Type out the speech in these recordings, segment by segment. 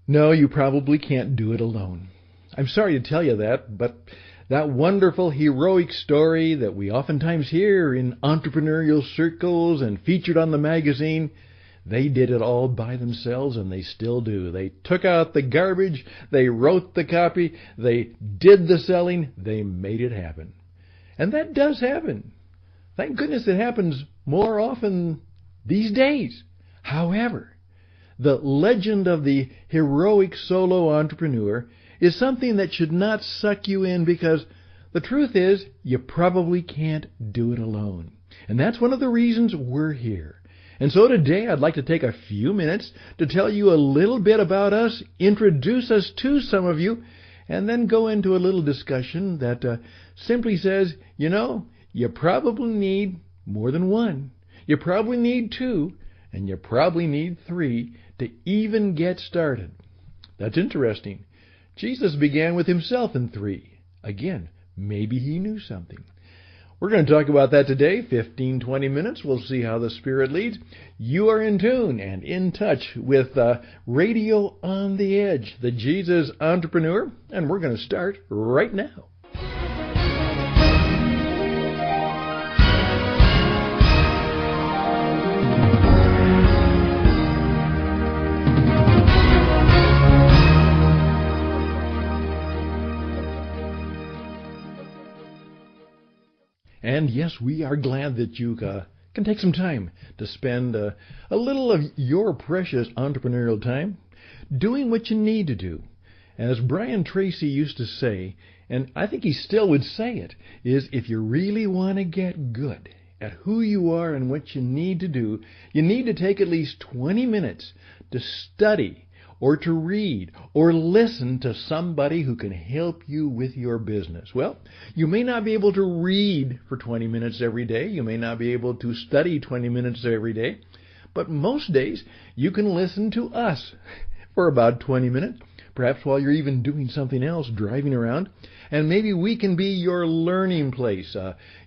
No, you probably can't do it alone. I'm sorry to tell you that, but that wonderful heroic story that we oftentimes hear in entrepreneurial circles and featured on the magazine, they did it all by themselves, and they still do. They took out the garbage, they wrote the copy, they did the selling, they made it happen. And that does happen. Thank goodness it happens more often these days. However, the legend of the heroic solo entrepreneur is something that should not suck you in, because the truth is you probably can't do it alone. And that's one of the reasons we're here. And so today I'd like to take a few minutes to tell you a little bit about us, introduce us to some of you, and then go into a little discussion that simply says, you probably need more than one. You probably need two, and you probably need three to even get started. That's interesting. Jesus began with himself in three. Again, maybe he knew something. We're going to talk about that today, 15, 20 minutes. We'll see how the Spirit leads. You are in tune and in touch with Radio on the Edge, the Jesus Entrepreneur, and we're going to start right now. And yes, we are glad that you can take some time to spend a little of your precious entrepreneurial time doing what you need to do. As Brian Tracy used to say, and I think he still would say it, is if you really want to get good at who you are and what you need to do, you need to take at least 20 minutes to study or to read or listen to somebody who can help you with your business. Well, you may not be able to read for 20 minutes every day. You may not be able to study 20 minutes every day. But most days, you can listen to us for about 20 minutes, perhaps while you're even doing something else, driving around. And maybe we can be your learning place,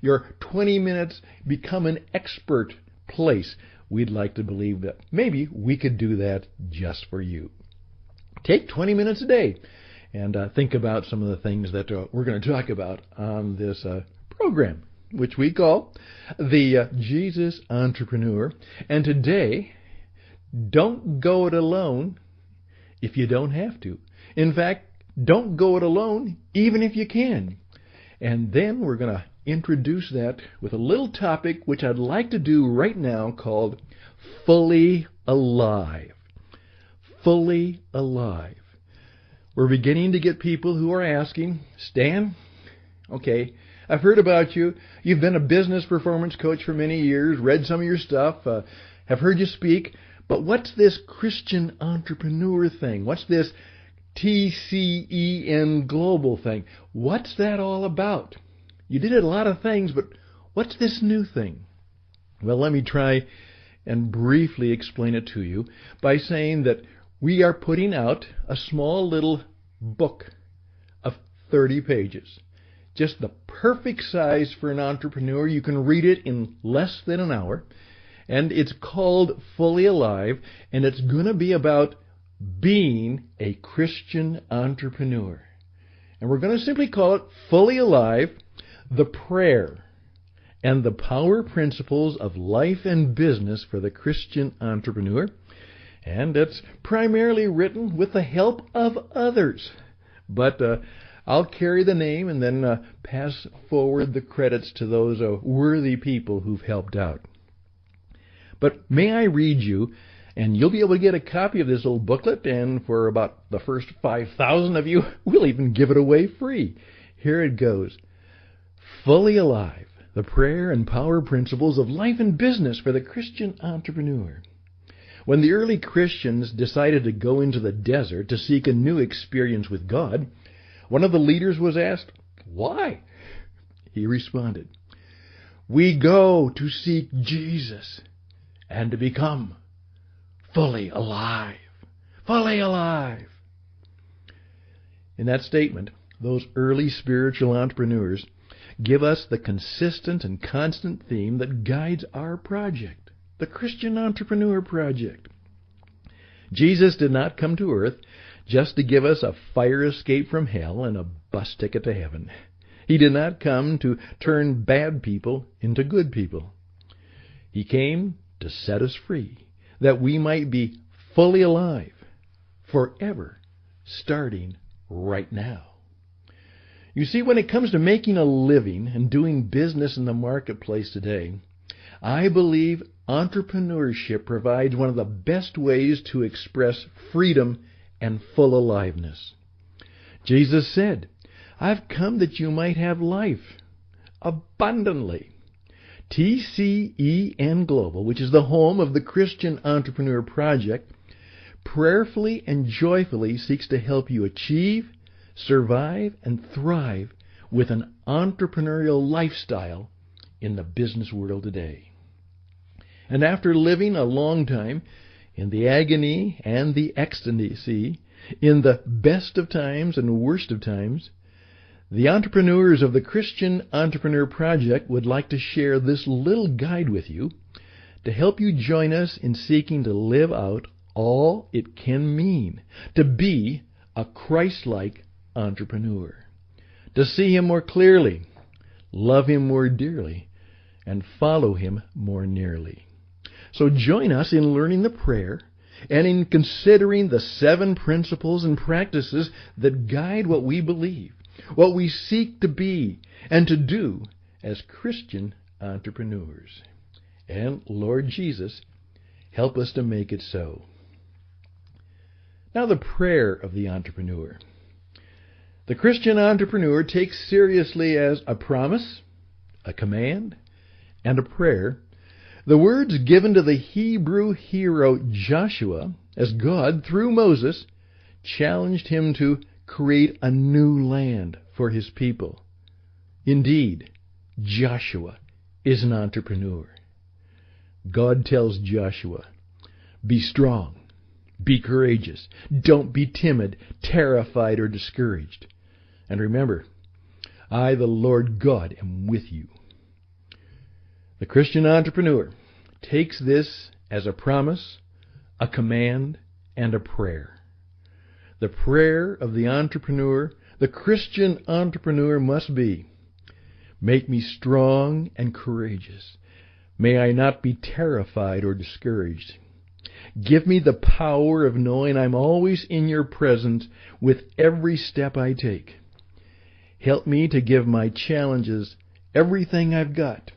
your 20 minutes become an expert place. We'd like to believe that maybe we could do that just for you. Take 20 minutes a day and think about some of the things that we're going to talk about on this program, which we call the Jesus Entrepreneur. And today, don't go it alone if you don't have to. In fact, don't go it alone even if you can. And then we're going to introduce that with a little topic which I'd like to do right now called Fully Alive. Fully alive. We're beginning to get people who are asking, Stan, okay, I've heard about you. You've been a business performance coach for many years, read some of your stuff, have heard you speak, but what's this Christian entrepreneur thing? What's this TCEN global thing? What's that all about? You did a lot of things, but what's this new thing? Well, let me try and briefly explain it to you by saying that we are putting out a small little book of 30 pages. Just the perfect size for an entrepreneur. You can read it in less than an hour. And it's called Fully Alive, and it's going to be about being a Christian entrepreneur. And we're going to simply call it Fully Alive, the prayer and the power principles of life and business for the Christian entrepreneur. And it's primarily written with the help of others. But I'll carry the name and then pass forward the credits to those worthy people who've helped out. But may I read you, and you'll be able to get a copy of this little booklet, and for about the first 5,000 of you, we'll even give it away free. Here it goes. Fully Alive, the prayer and power principles of life and business for the Christian entrepreneur. When the early Christians decided to go into the desert to seek a new experience with God, one of the leaders was asked, "Why?" He responded, "We go to seek Jesus and to become fully alive." Fully alive. In that statement, those early spiritual entrepreneurs give us the consistent and constant theme that guides our project, the Christian Entrepreneur Project. Jesus did not come to earth just to give us a fire escape from hell and a bus ticket to heaven. He did not come to turn bad people into good people. He came to set us free, that we might be fully alive, forever, starting right now. You see, when it comes to making a living and doing business in the marketplace today, I believe entrepreneurship provides one of the best ways to express freedom and full aliveness. Jesus said, "I've come that you might have life abundantly." TCEN Global, which is the home of the Christian Entrepreneur Project, prayerfully and joyfully seeks to help you achieve, survive, and thrive with an entrepreneurial lifestyle in the business world today. And after living a long time in the agony and the ecstasy, in the best of times and worst of times, the entrepreneurs of the Christian Entrepreneur Project would like to share this little guide with you to help you join us in seeking to live out all it can mean to be a Christ-like entrepreneur, to see Him more clearly, love Him more dearly, and follow Him more nearly. So join us in learning the prayer and in considering the 7 principles and practices that guide what we believe, what we seek to be and to do as Christian entrepreneurs. And Lord Jesus, help us to make it so. Now, the prayer of the entrepreneur. The Christian entrepreneur takes seriously as a promise, a command, and a prayer the words given to the Hebrew hero Joshua as God, through Moses, challenged him to create a new land for his people. Indeed, Joshua is an entrepreneur. God tells Joshua, "Be strong, be courageous, don't be timid, terrified, or discouraged. And remember, I, the Lord God, am with you." The Christian entrepreneur takes this as a promise, a command, and a prayer. The prayer of the entrepreneur, the Christian entrepreneur, must be, "Make me strong and courageous. May I not be terrified or discouraged. Give me the power of knowing I'm always in your presence with every step I take. Help me to give my challenges everything I've got,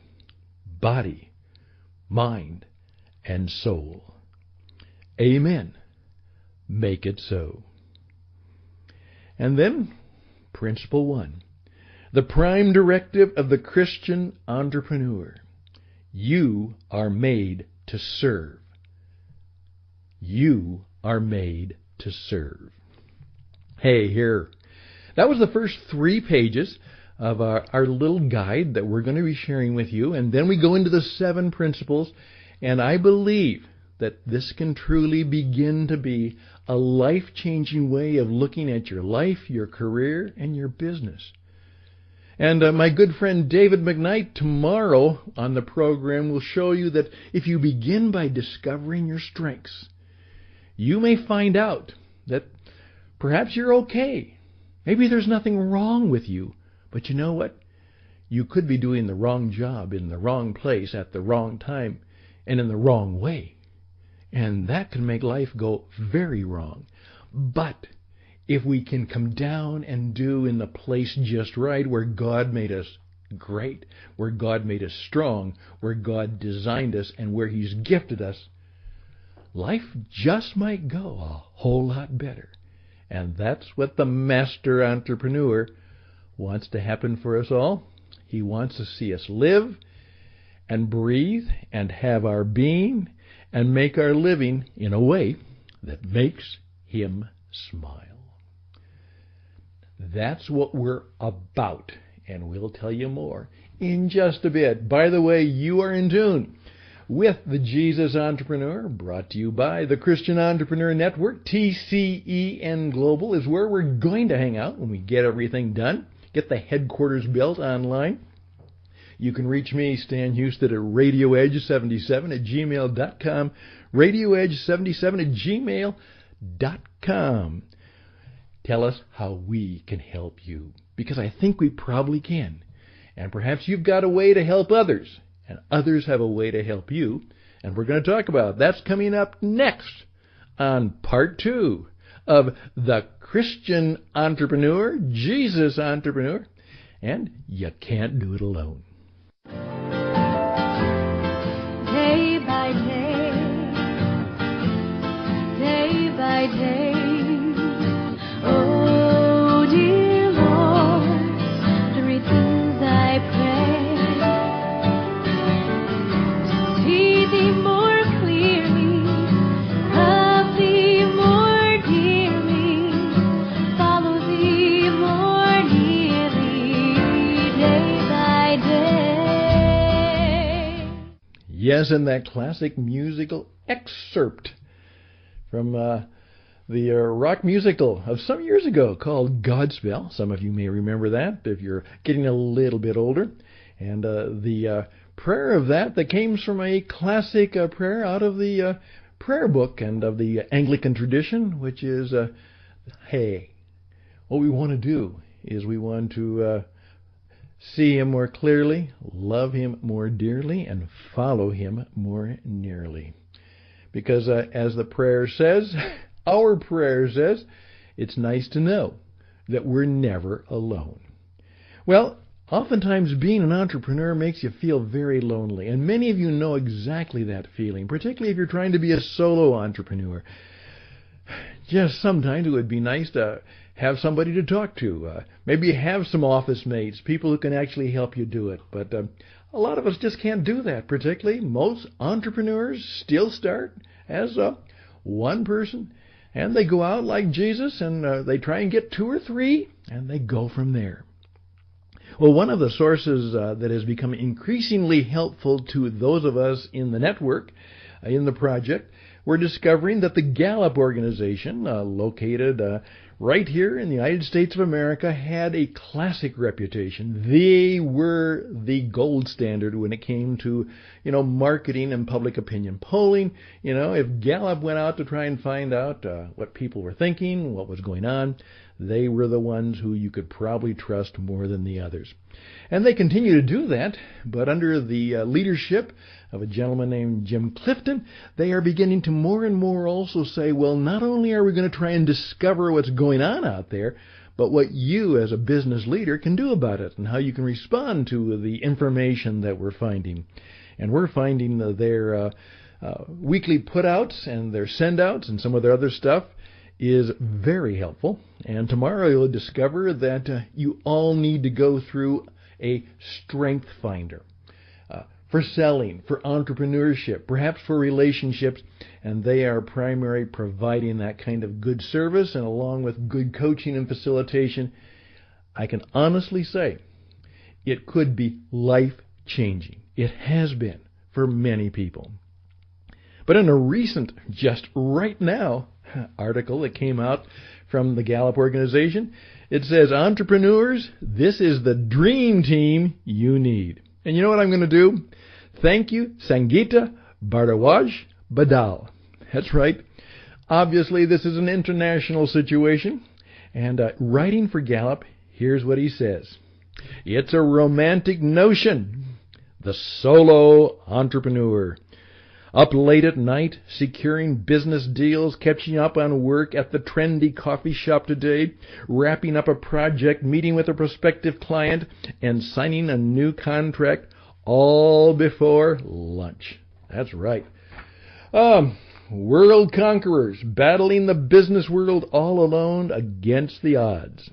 body, mind, and soul. Amen. Make it so." And then, Principle 1, the prime directive of the Christian entrepreneur. You are made to serve. You are made to serve. Hey, here. That was the first 3 pages of our little guide that we're going to be sharing with you. And then we go into the 7 principles. And I believe that this can truly begin to be a life-changing way of looking at your life, your career, and your business. And my good friend David McKnight tomorrow on the program will show you that if you begin by discovering your strengths, you may find out that perhaps you're okay. Maybe there's nothing wrong with you, but you know what? You could be doing the wrong job in the wrong place at the wrong time and in the wrong way. And that can make life go very wrong. But if we can come down and do in the place just right, where God made us great, where God made us strong, where God designed us, and where He's gifted us, life just might go a whole lot better. And that's what the master entrepreneur wants to happen for us all. He wants to see us live and breathe and have our being and make our living in a way that makes Him smile. That's what we're about, and we'll tell you more in just a bit. By the way, you are in tune with the Jesus Entrepreneur, brought to you by the Christian Entrepreneur Network. TCEN Global is where we're going to hang out when we get everything done, get the headquarters built online. You can reach me, Stan Houston, at radioedge77@gmail.com, radioedge77@gmail.com. Tell us how we can help you, because I think we probably can. And perhaps you've got a way to help others, and others have a way to help you. And we're going to talk about it. That's coming up next on part 2 of The Christian Entrepreneur, Jesus Entrepreneur, and you can't do it alone. Day by day, day by day, oh dear Lord, 3 things I pray: to see Thee more clearly, love Thee more dearly, follow Thee more nearly, day by day. Yes, and that classic musical excerpt from the rock musical of some years ago called Godspell. Some of you may remember that if you're getting a little bit older. And the prayer of that came from a classic prayer out of the prayer book and of the Anglican tradition, which is, hey, what we want to do is we want to see Him more clearly, love Him more dearly, and follow Him more nearly. Because as the prayer says, our prayer says, it's nice to know that we're never alone. Well, oftentimes being an entrepreneur makes you feel very lonely, and many of you know exactly that feeling, particularly if you're trying to be a solo entrepreneur. Just sometimes it would be nice to have somebody to talk to. Maybe have some office mates, people who can actually help you do it. But a lot of us just can't do that, particularly most entrepreneurs still start as one person, and they go out like Jesus, and they try and get 2 or 3, and they go from there. Well, one of the sources that has become increasingly helpful to those of us in the network, in the project, we're discovering that the Gallup organization, located right here in the United States of America, had a classic reputation. They were the gold standard when it came to, marketing and public opinion polling. If Gallup went out to try and find out what people were thinking, what was going on, they were the ones who you could probably trust more than the others. And they continue to do that, but under the leadership of a gentleman named Jim Clifton, they are beginning to more and more also say, well, not only are we going to try and discover what's going on out there, but what you as a business leader can do about it and how you can respond to the information that we're finding. And we're finding their weekly put-outs and their send-outs and some of their other stuff is very helpful. And tomorrow you'll discover that you all need to go through a strength finder for selling, for entrepreneurship, perhaps for relationships, and they are primarily providing that kind of good service, and along with good coaching and facilitation, I can honestly say it could be life-changing. It has been for many people. But in a recent, just right now, article that came out from the Gallup organization, it says, entrepreneurs, this is the dream team you need. And you know what I'm going to do? Thank you, Sangeeta Bharadwaj Badal. That's right. Obviously, this is an international situation. And writing for Gallup, here's what he says. It's a romantic notion, the solo entrepreneur. Up late at night, securing business deals, catching up on work at the trendy coffee shop today, wrapping up a project, meeting with a prospective client, and signing a new contract all before lunch. That's right. World conquerors, battling the business world all alone against the odds.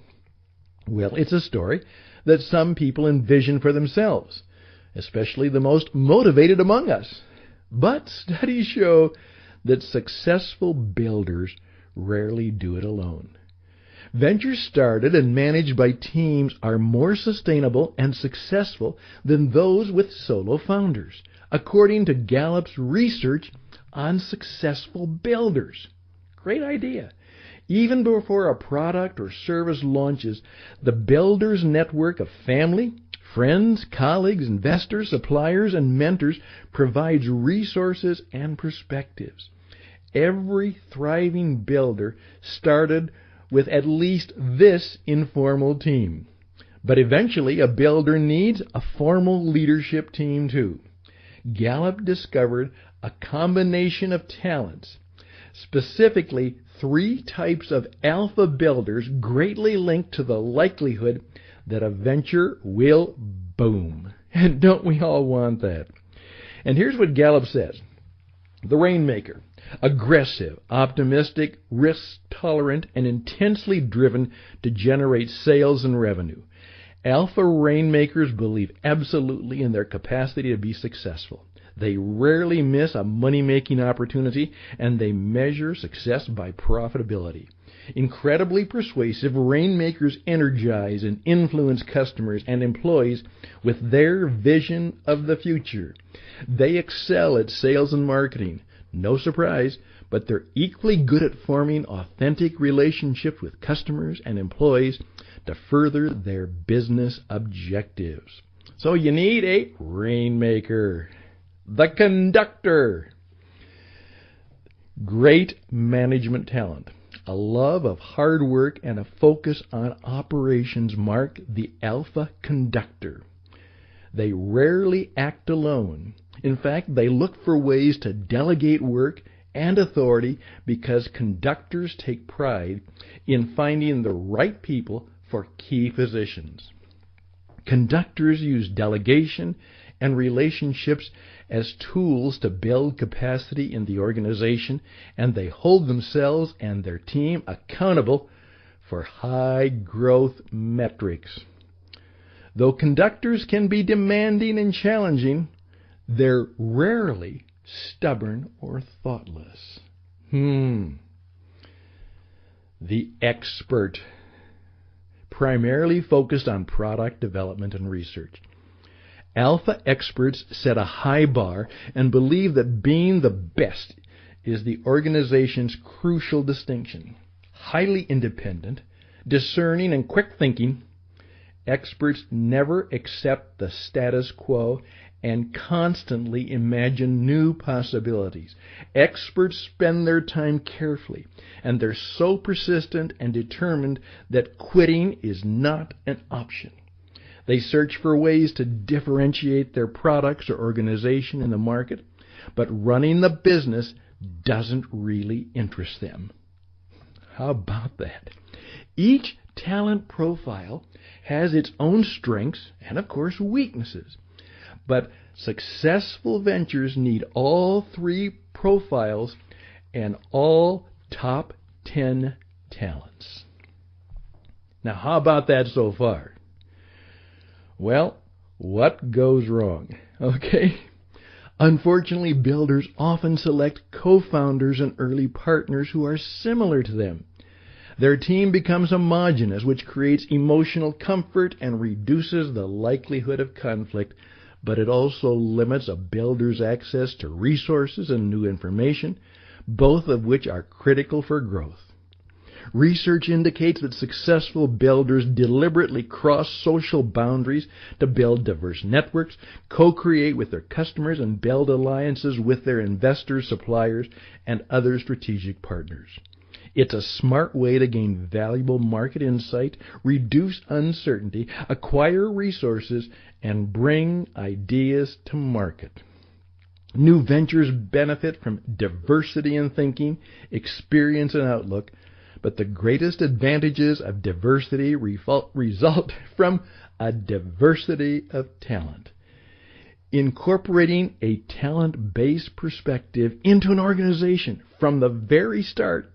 Well, it's a story that some people envision for themselves, especially the most motivated among us. But studies show that successful builders rarely do it alone. Ventures started and managed by teams are more sustainable and successful than those with solo founders, according to Gallup's research on successful builders. Great idea. Even before a product or service launches, the builder's network of family, friends, colleagues, investors, suppliers, and mentors provides resources and perspectives. Every thriving builder started with at least this informal team. But eventually, a builder needs a formal leadership team too. Gallup discovered a combination of talents, specifically 3 types of alpha builders greatly linked to the likelihood that a venture will boom. And don't we all want that? And here's what Gallup says. The Rainmaker: aggressive, optimistic, risk-tolerant, and intensely driven to generate sales and revenue. Alpha Rainmakers believe absolutely in their capacity to be successful. They rarely miss a money-making opportunity, and they measure success by profitability. Incredibly persuasive, Rainmakers energize and influence customers and employees with their vision of the future. They excel at sales and marketing. No surprise, but they're equally good at forming authentic relationships with customers and employees to further their business objectives. So you need a Rainmaker. The Conductor: great management talent. A love of hard work and a focus on operations mark the Alpha Conductor. They rarely act alone. In fact, they look for ways to delegate work and authority because conductors take pride in finding the right people for key positions. Conductors use delegation and relationships as tools to build capacity in the organization, and they hold themselves and their team accountable for high growth metrics. Though conductors can be demanding and challenging, they're rarely stubborn or thoughtless. The Expert: primarily focused on product development and research. Alpha experts set a high bar and believe that being the best is the organization's crucial distinction. Highly independent, discerning, and quick thinking, experts never accept the status quo and constantly imagine new possibilities. Experts spend their time carefully, and they're so persistent and determined that quitting is not an option. They search for ways to differentiate their products or organization in the market, but running the business doesn't really interest them. How about that? Each talent profile has its own strengths and, of course, weaknesses. But successful ventures need all 3 profiles and all top 10 talents. Now, how about that so far? Well, what goes wrong? Okay. Unfortunately, builders often select co-founders and early partners who are similar to them. Their team becomes homogeneous, which creates emotional comfort and reduces the likelihood of conflict, but it also limits a builder's access to resources and new information, both of which are critical for growth. Research indicates that successful builders deliberately cross social boundaries to build diverse networks, co-create with their customers, and build alliances with their investors, suppliers, and other strategic partners. It's a smart way to gain valuable market insight, reduce uncertainty, acquire resources, and bring ideas to market. New ventures benefit from diversity in thinking, experience, and outlook, but the greatest advantages of diversity result from a diversity of talent. Incorporating a talent-based perspective into an organization from the very start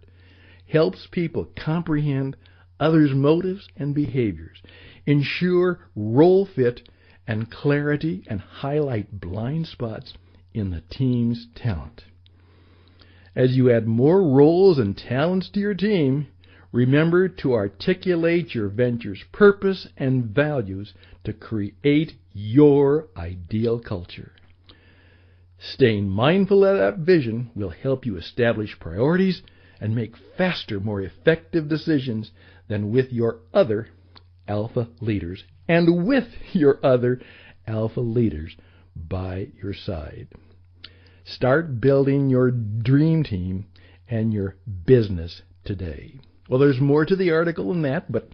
helps people comprehend others' motives and behaviors, ensure role fit and clarity, and highlight blind spots in the team's talent. As you add more roles and talents to your team, remember to articulate your venture's purpose and values to create your ideal culture. Staying mindful of that vision will help you establish priorities and make faster, more effective decisions than with your other alpha leaders and with your other alpha leaders by your side. Start building your dream team and your business today. Well, there's more to the article than that, but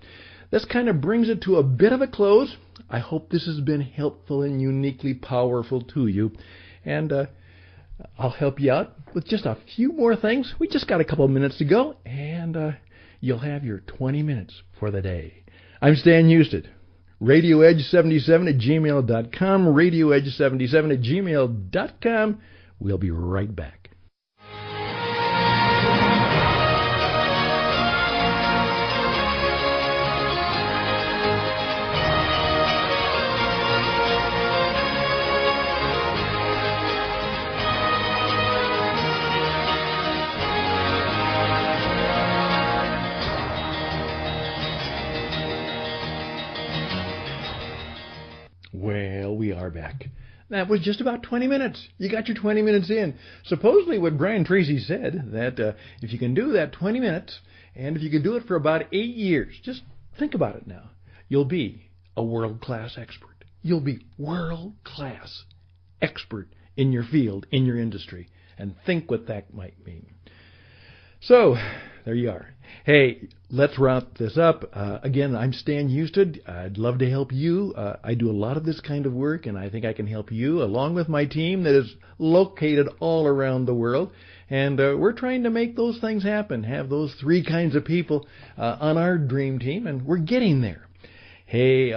this kind of brings it to a bit of a close. I hope this has been helpful and uniquely powerful to you. And I'll help you out with just a few more things. We just got a couple of minutes to go, and you'll have your 20 minutes for the day. I'm Stan Houston. RadioEdge77 at gmail.com. RadioEdge77 at gmail.com. We'll be right back. Well, we are back. That was just about 20 minutes. You got your 20 minutes in. Supposedly what Brian Tracy said, that if you can do that 20 minutes, and if you can do it for about 8 years, just think about it now, you'll be a world-class expert. You'll be world-class expert in your field, in your industry, and think what that might mean. So, there you are. Hey, let's wrap this up. Again, I'm Stan Houston. I'd love to help you. I do a lot of this kind of work, and I think I can help you, along with my team that is located all around the world. And we're trying to make those things happen, have those three kinds of people on our dream team, and we're getting there. Hey,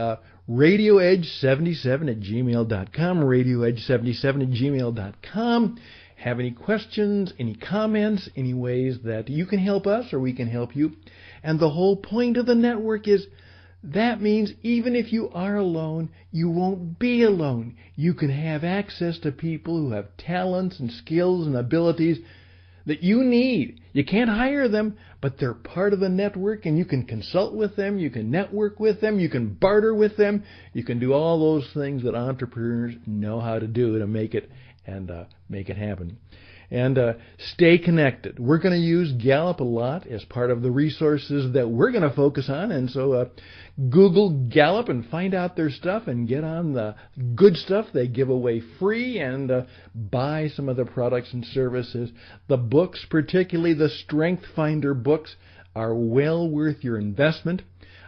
RadioEdge77 at gmail.com, RadioEdge77 at gmail.com. Have any questions, any comments, any ways that you can help us or we can help you? And the whole point of the network is that means even if you are alone, you won't be alone. You can have access to people who have talents and skills and abilities that you need. You can't hire them, but they're part of the network, and you can consult with them, you can network with them, you can barter with them, you can do all those things that entrepreneurs know how to do to make it happen. And stay connected. We're going to use Gallup a lot as part of the resources that we're going to focus on. And so Google Gallup and find out their stuff and get on the good stuff they give away free, and buy some of the products and services. The books, particularly the Strength Finder books, are well worth your investment.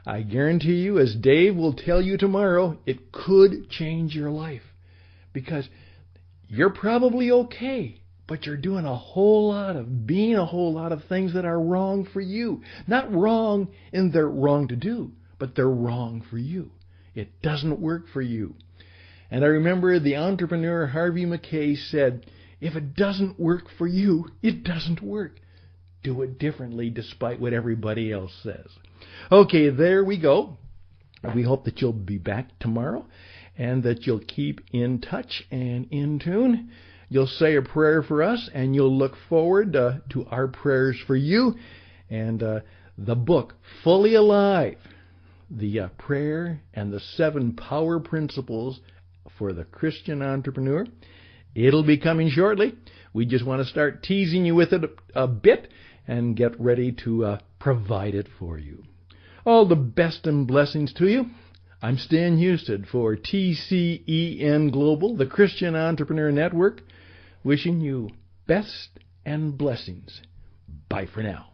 I guarantee you, as Dave will tell you tomorrow, it could change your life. Because you're probably okay, but you're doing a whole lot of things that are wrong for you. Not wrong in they're wrong to do, but they're wrong for you. It doesn't work for you. And I remember the entrepreneur Harvey Mackay said, if it doesn't work for you, it doesn't work. Do it differently despite what everybody else says. Okay, there we go. We hope that you'll be back tomorrow, and that you'll keep in touch and in tune. You'll say a prayer for us, and you'll look forward to our prayers for you. And the book, Fully Alive, the prayer and the 7 power principles for the Christian entrepreneur, it'll be coming shortly. We just want to start teasing you with it a bit and get ready to provide it for you. All the best and blessings to you. I'm Stan Houston for TCEN Global, the Christian Entrepreneur Network, wishing you best and blessings. Bye for now.